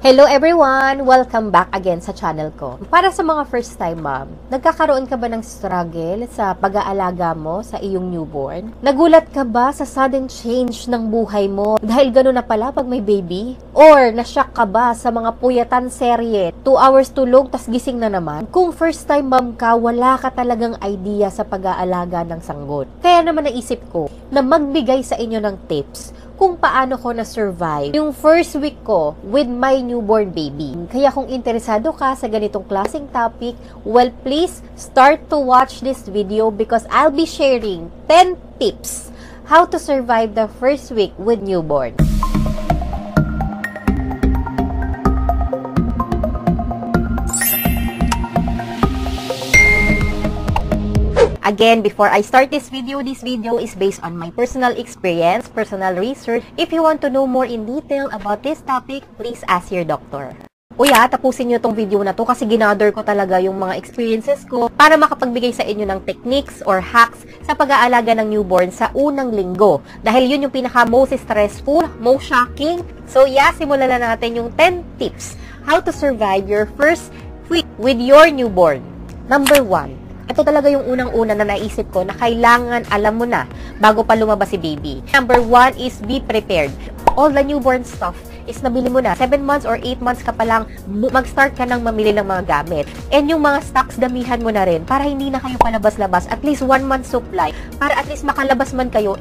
Hello everyone! Welcome back again sa channel ko. Para sa mga first time mom, nagkakaroon ka ba ng struggle sa pag-aalaga mo sa iyong newborn? Nagulat ka ba sa sudden change ng buhay mo dahil gano'n na pala pag may baby? Or nashock ka ba sa mga puyatan serye, 2 hours tulog tas gising na naman? Kung first time mom ka, wala ka talagang idea sa pag-aalaga ng sanggol. Kaya naman naisip ko na magbigay sa inyo ng tips kung paano ko na-survive yung first week ko with my newborn baby. Kaya kung interesado ka sa ganitong klaseng topic, well, please start to watch this video because I'll be sharing 10 tips how to survive the first week with newborn. Again, before I start this video is based on my personal experience, personal research. If you want to know more in detail about this topic, please ask your doctor. Tapusin nyo tong video na to kasi ginather ko talaga yung mga experiences ko para makapagbigay sa inyo ng techniques or hacks sa pag-aalaga ng newborn sa unang linggo. Dahil yun yung pinaka most stressful, most shocking. So simulan na natin yung 10 tips how to survive your first week with your newborn. Number 1. Ito talaga yung unang-una na naisip ko na kailangan alam mo na bago pa lumabas si baby. Number 1 is be prepared. All the newborn stuff is nabili mo na. 7 months or 8 months ka pa lang, mag-start ka nang mamili ng mga gamit. And yung mga stocks, damihan mo na rin para hindi na kayo palabas-labas. At least 1 month supply. Para at least makalabas man kayo,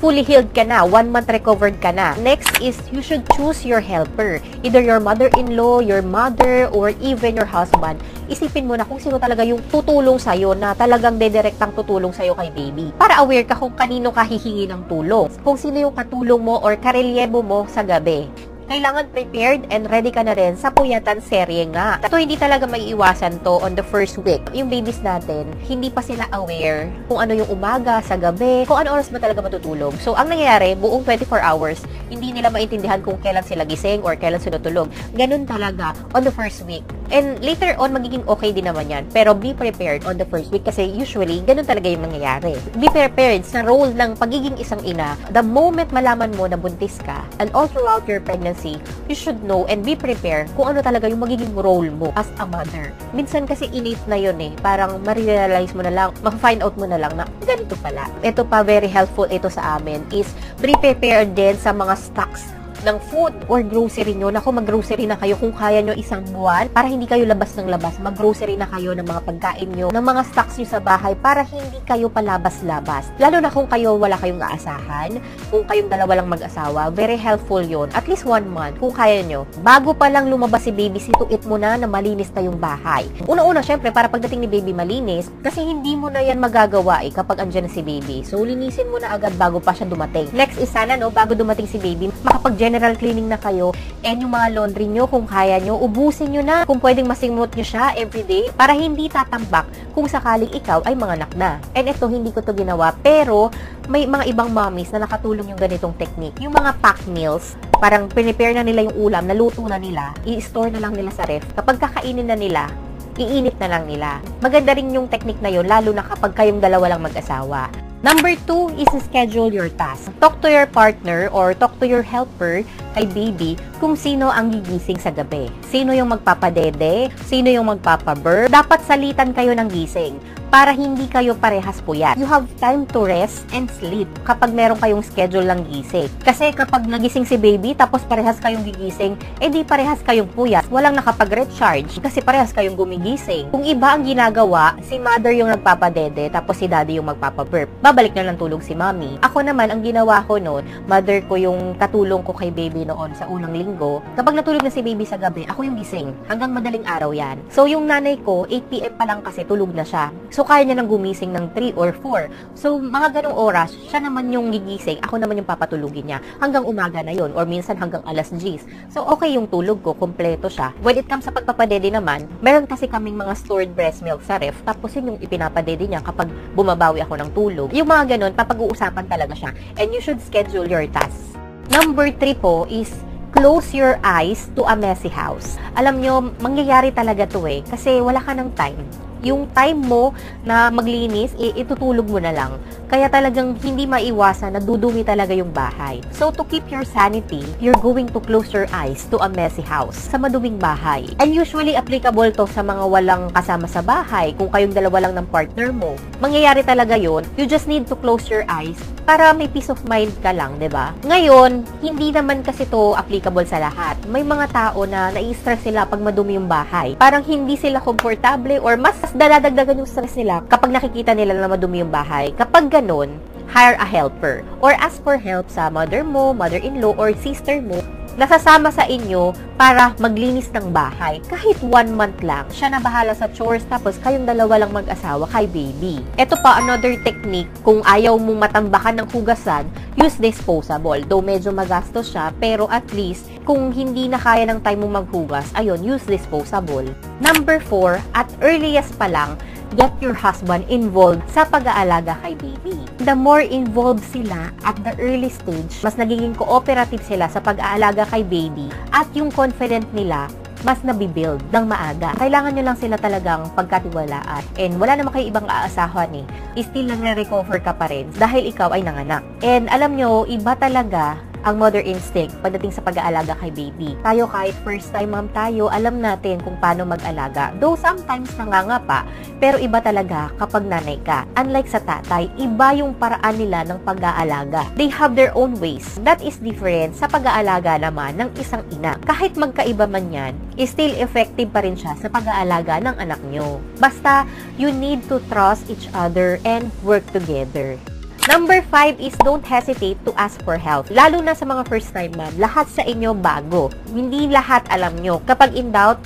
fully healed ka na. 1 month recovered ka na. Next is, you should choose your helper. Either your mother-in-law, your mother, or even your husband. Isipin mo na kung sino talaga yung tutulong sa'yo na talagang dedirektang tutulong sa'yo kay baby. Para aware ka kung kanino ka hihingi ng tulong. Kung sino yung katulong mo or karelyebo mo sa gabi. Kailangan prepared and ready ka na rin sa puyatan serye nga. So, hindi talaga maiiwasan to on the first week. Yung babies natin, hindi pa sila aware kung ano yung umaga, sa gabi, kung ano oras ba talaga matutulog. So, ang nangyayari, buong 24 hours, hindi nila maintindihan kung kailan sila gising or kailan sila tulog. Ganun talaga on the first week. And later on, magiging okay din naman yan. Pero be prepared on the first week kasi usually, ganun talaga yung nangyayari. Be prepared sa role ng pagiging isang ina. The moment malaman mo na buntis ka, and all throughout your pregnancy, you should know and be prepared kung ano talaga yung magiging role mo as a mother. Minsan kasi innate na yun parang ma-realize mo na lang, ma-find out mo na lang na ganito pala. Ito pa, very helpful ito sa amin is be prepared din sa mga stocks ng food or grocery nyo. Naku, mag-grocery na kayo kung kaya nyo 1 buwan para hindi kayo labas ng labas. Mag-grocery na kayo ng mga pagkain nyo, ng mga stocks nyo sa bahay para hindi kayo palabas-labas. Lalo na kung kayo wala kayong aasahan, kung kayong dalawa lang mag-asawa, very helpful yon. At least 1 month kung kaya nyo. Bago pa lang lumabas si baby, situit mo na na malinis na yung bahay. Una-una, syempre, para pagdating ni baby malinis, kasi hindi mo na yan magagawa kapag andyan na si baby. So, linisin mo na agad bago pa siya dumating. Next is sana, bago dumating si baby, makapag-general cleaning na kayo and yung mga laundry nyo, kung kaya nyo, ubusin nyo na. Kung pwedeng masimot nyo siya everyday para hindi tatambak kung sakaling ikaw ay manganak na. And ito, hindi ko to ginawa, pero may mga ibang mommies na nakatulong yung ganitong technique. Yung mga pack meals, parang prepare na nila yung ulam, naluto na nila, i-store na lang nila sa ref. Kapag kakainin na nila, iinit na lang nila. Maganda rin yung technique na yun, lalo na kapag kayong dalawa lang mag-asawa. Number 2 is schedule your task. Talk to your partner or talk to your helper kay baby kung sino ang gigising sa gabi. Sino yung magpapadede, sino yung magpapaburp. Dapat salitan kayo ng gising para hindi kayo parehas puyat. You have time to rest and sleep kapag meron kayong schedule ng gising. Kasi kapag nagising si baby tapos parehas kayong gigising, di parehas kayong puyat. Walang nakapag-recharge kasi parehas kayong gumigising. Kung iba ang ginagawa, si mother yung nagpapadede tapos si daddy yung magpapaburp. Babalik na lang tulog si mommy. Ako naman, ang ginawa ko noon, mother ko yung katulong ko kay baby noon sa unang linggo. Kapag natulog na si baby sa gabi, ako yung gising. Hanggang madaling araw yan. So, yung nanay ko, 8 PM pa lang kasi tulog na siya. So, kaya niya nang gumising ng 3 or 4. So, mga ganong oras, siya naman yung gigising, ako naman yung papatulugin niya. Hanggang umaga na yon or minsan hanggang alas 10. So, okay yung tulog ko, kompleto siya. When it comes sa pagpapadede naman, meron kasi kaming mga stored breast milk sa ref, tapos yun yung ipinapadede niya kapag bumabawi ako ng tulog. Yung mga ganon, papag-uusapan talaga siya. And you should schedule your tasks. Number 3 po is close your eyes to a messy house. Alam nyo, mangyayari talaga to kasi wala ka ng time. yung time mo na maglinis, itutulog mo na lang. Kaya talagang hindi maiwasan na dudumi talaga yung bahay. So, to keep your sanity, you're going to close your eyes to a messy house, sa maduming bahay. And usually, applicable to sa mga walang kasama sa bahay. Kung kayong dalawa lang ng partner mo, mangyayari talaga yon. You just need to close your eyes para may peace of mind ka lang, 'di ba? Ngayon, hindi naman kasi to applicable sa lahat. May mga tao na nai-stress sila pag madumi yung bahay. Parang hindi sila komportable or mas dadagdagan yung stress nila kapag nakikita nila na madumi yung bahay. Kapag ganun, hire a helper or ask for help sa mother mo, mother-in-law, or sister mo nasasama sa inyo para maglinis ng bahay. Kahit 1 month lang, siya na bahala sa chores, tapos kayong dalawa lang mag-asawa kay baby. Ito pa, another technique, kung ayaw mong matambakan ng hugasan, use disposable. Though medyo magastos siya, pero at least, kung hindi na kaya ng time mo maghugas, ayun, use disposable. Number 4, at earliest pa lang, get your husband involved sa pag-aalaga kay baby. The more involved sila at the early stage, mas nagiging cooperative sila sa pag-aalaga kay baby at yung confident nila mas nabibuild ng maaga. Kailangan nyo lang sila talagang pagkatiwalaan. And wala naman kayo ibang aasahan eh. Still nagre-recover ka pa rin dahil ikaw ay nanganak. And alam nyo, iba talaga ang mother instinct pagdating sa pag-aalaga kay baby. Tayo kahit first time mom tayo, alam natin kung paano mag-alaga. Though sometimes nangangapa, pero iba talaga kapag nanay ka. Unlike sa tatay, iba yung paraan nila ng pag-aalaga. They have their own ways. That is different sa pag-aalaga naman ng isang ina. Kahit magkaiba man yan, still effective pa rin siya sa pag-aalaga ng anak nyo. Basta, you need to trust each other and work together. Number 5 is don't hesitate to ask for help. Lalo na sa mga first time mom, lahat sa inyo bago. Hindi lahat alam nyo. Kapag in doubt,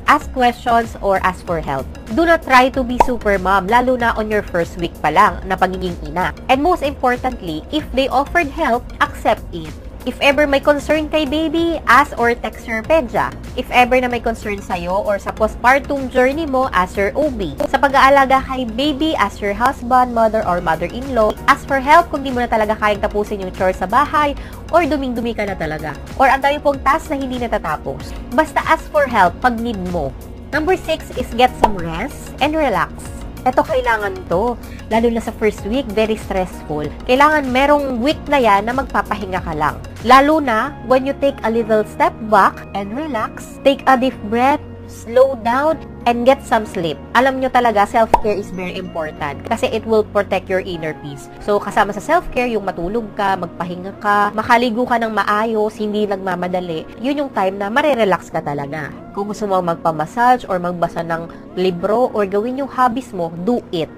ask questions or ask for help. Do not try to be super mom, lalo na on your first week pa lang na pagiging ina. And most importantly, if they offered help, accept it. If ever may concern kay baby, ask or text your pedya. If ever na may concern sa'yo or sa postpartum journey mo, ask your OB. Sa pag-aalaga kay baby, ask your husband, mother, or mother-in-law. Ask for help kung di mo na talaga kayang tapusin yung chores sa bahay or duming-dumi ka na talaga. Or ang dami pong task na hindi natatapos. Basta ask for help pag need mo. Number 6 is get some rest and relax. Ito, kailangan to. Lalo na sa first week, very stressful. Kailangan merong week na yan na magpapahinga ka lang. Lalo na when you take a little step back and relax, take a deep breath, slow down, and get some sleep. Alam nyo talaga, self-care is very important kasi it will protect your inner peace. So, kasama sa self-care, yung matulog ka, magpahinga ka, makaligo ka ng maayos, hindi nagmamadali, yun yung time na marirelax ka talaga. Kung gusto mo magpamassage or magbasa ng libro or gawin yung hobbies mo, do it.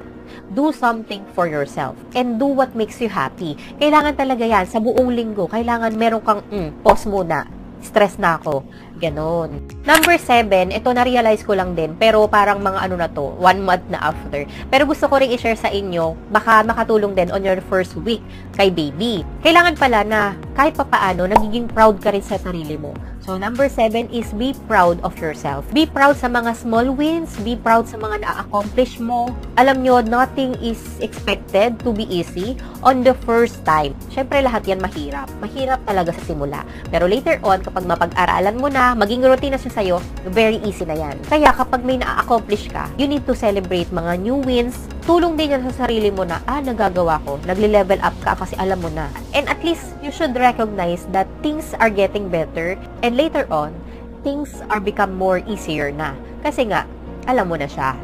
Do something for yourself and do what makes you happy. Kailangan talaga yan sa buong linggo. Kailangan meron kang pause muna. Stress na ako. Ganon. Number 7, ito na-realize ko lang din, pero parang mga ano na to, 1 month na after. Pero gusto ko rin i-share sa inyo, baka makatulong din on your first week kay baby. Kailangan pala na kahit papaano, nagiging proud ka rin sa sarili mo. So, number 7 is be proud of yourself. Be proud sa mga small wins. Be proud sa mga na-accomplish mo. Alam nyo, nothing is expected to be easy on the first time. Siyempre, lahat yan mahirap. Mahirap talaga sa simula. Pero later on, kapag mapag-aralan mo na, maging routine na siya sa'yo, very easy na yan. Kaya kapag may na-accomplish ka, you need to celebrate mga new wins. Tulong din yan sa sarili mo na, nagagawa ko. Nagle-level up ka kasi alam mo na. And at least, you should recognize that things are getting better and later on, things are become more easier na. Kasi nga, alam mo na siya.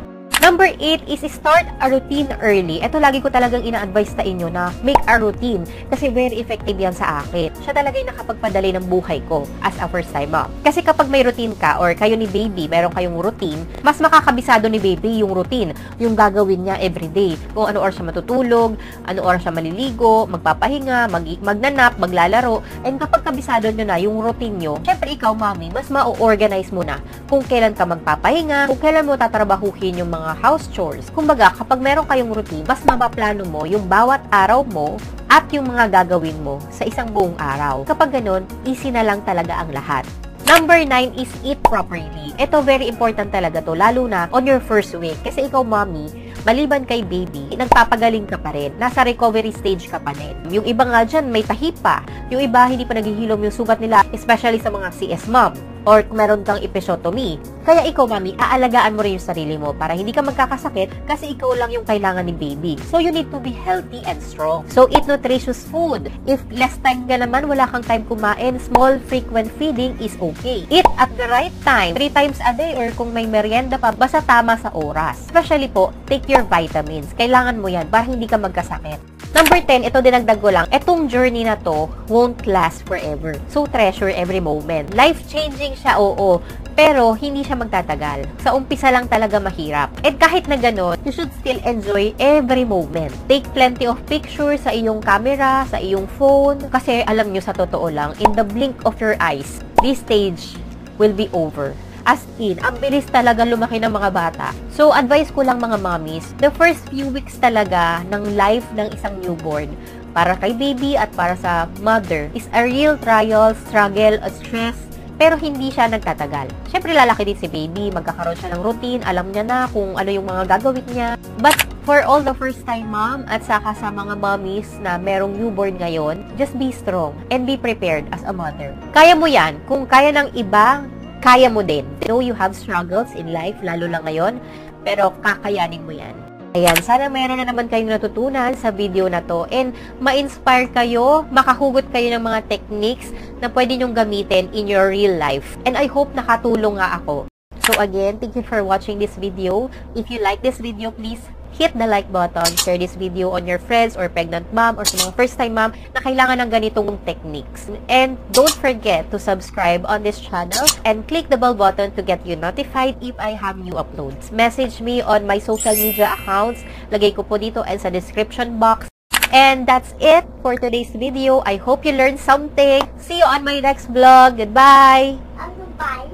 Number 8 is start a routine early. Ito lagi ko talagang ina-advise sa inyo na make a routine kasi very effective yan sa akin. Siya talaga yung nakapagpadali ng buhay ko as a first time mom. Kasi kapag may routine ka or kayo ni baby, meron kayong routine, mas makakabisado ni baby yung routine, yung gagawin niya everyday. Kung ano oras siya matutulog, ano oras siya maliligo, magpapahinga, magnanap, maglalaro. And kapag kabisado nyo na yung routine nyo, syempre ikaw, mami, mas ma-organize mo na kung kailan ka magpapahinga, kung kailan mo tatrabahuhin yung mga house chores. Kumbaga, kapag meron kayong routine, mas mapaplano mo yung bawat araw mo at yung mga gagawin mo sa isang buong araw. Kapag ganun, easy na lang talaga ang lahat. Number 9 is eat properly. Ito, very important talaga to, lalo na on your first week. Kasi ikaw, mommy, maliban kay baby, nagpapagaling ka pa rin. Nasa recovery stage ka pa rin. Yung iba nga dyan, may tahi pa. Yung iba, hindi pa naghihilom yung sugat nila, especially sa mga CS mom. or kung meron kang episiotomy. Kaya ikaw, mami, aalagaan mo rin yung sarili mo para hindi ka magkakasakit kasi ikaw lang yung kailangan ni baby. So, you need to be healthy and strong. So, eat nutritious food. If less time ka naman, wala kang time kumain, small, frequent feeding is okay. Eat at the right time, 3 times a day, or kung may merienda pa, basta tama sa oras. Especially po, take your vitamins. Kailangan mo yan para hindi ka magkasakit. Number 10, ito dinagdag ko lang, etong journey na to won't last forever. So, treasure every moment. Life-changing siya, oo. Pero, hindi siya magtatagal. Sa umpisa lang talaga mahirap. And kahit na gano'n, you should still enjoy every moment. Take plenty of pictures sa iyong camera, sa iyong phone. Kasi, alam nyo sa totoo lang, in the blink of your eyes, this stage will be over. As in, ang bilis talaga lumaki ng mga bata. So, advice ko lang mga mommies, the first few weeks talaga ng life ng isang newborn para kay baby at para sa mother is a real trial, struggle, stress, pero hindi siya nagtatagal. Siyempre, lalaki din si baby, magkakaroon siya ng routine, alam niya na kung ano yung mga gagawin niya. But for all the first-time mom at saka sa mga mommies na merong newborn ngayon, just be strong and be prepared as a mother. Kaya mo yan. Kung kaya ng iba, kaya mo din. I know you have struggles in life, lalo lang ngayon, pero kakayanin mo yan. Ayan, sana mayroon na naman kayong natutunan sa video na to and ma-inspire kayo, makahugot kayo ng mga techniques na pwede nyong gamitin in your real life. And I hope nakatulong nga ako. So again, thank you for watching this video. If you like this video, please hit the like button, share this video on your friends or pregnant mom or sa mga first-time mom na kailangan ng ganitong techniques. And don't forget to subscribe on this channel and click the bell button to get you notified if I have new uploads. Message me on my social media accounts. Lagay ko po dito and sa description box. And that's it for today's video. I hope you learned something. See you on my next vlog. Goodbye! Goodbye.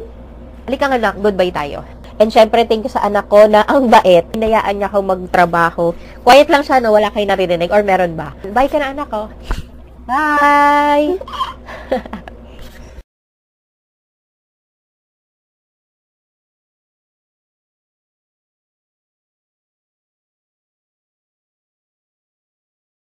Halika nga lang, goodbye tayo. And syempre, thank you sa anak ko na ang bait. Hinayaan niya akong magtrabaho. Quiet lang siya, no? Wala kayo naririnig. Or meron ba? Bye ka na, anak ko. Bye!